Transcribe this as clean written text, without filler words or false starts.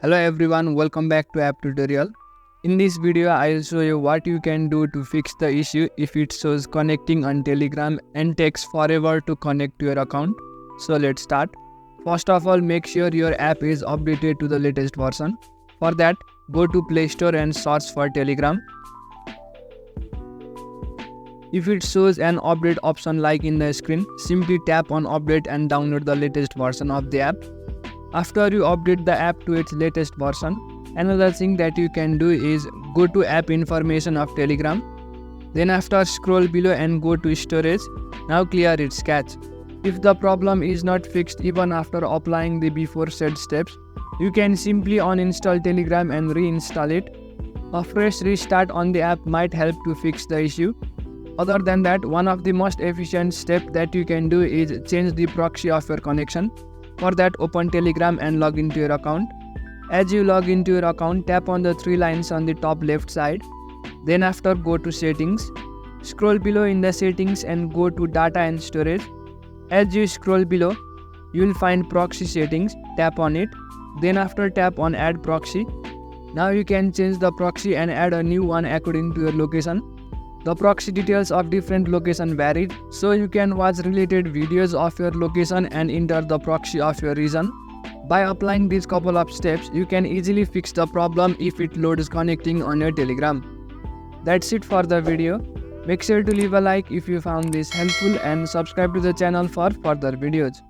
Hello everyone, welcome back to app tutorial. In this video I'll show you what you can do to fix the issue if it shows connecting on Telegram and takes forever to connect to your account. So let's start. First of all, make sure your app is updated to the latest version. For that, go to Play Store and search for Telegram. If it shows an update option like in the screen, simply tap on update and download the latest version of the app. After you update the app to its latest version, another thing that you can do is go to app information of Telegram. Then after, scroll below and go to storage. Now clear its cache. If the problem is not fixed even after applying the before said steps, you can simply uninstall Telegram and reinstall it. A fresh restart on the app might help to fix the issue. Other than that, one of the most efficient steps that you can do is change the proxy of your connection. For that, open Telegram and log into your account. As you log into your account, tap on the three lines on the top left side. Then after, go to settings. Scroll below in the settings and go to data and storage. As you scroll below, you will find proxy settings. Tap on it. Then after, tap on add proxy. Now you can change the proxy and add a new one according to your location. The proxy details of different location varied, so you can watch related videos of your location and enter the proxy of your region. By applying these couple of steps, you can easily fix the problem if it loads connecting on your Telegram. That's it for the video. Make sure to leave a like if you found this helpful and subscribe to the channel for further videos.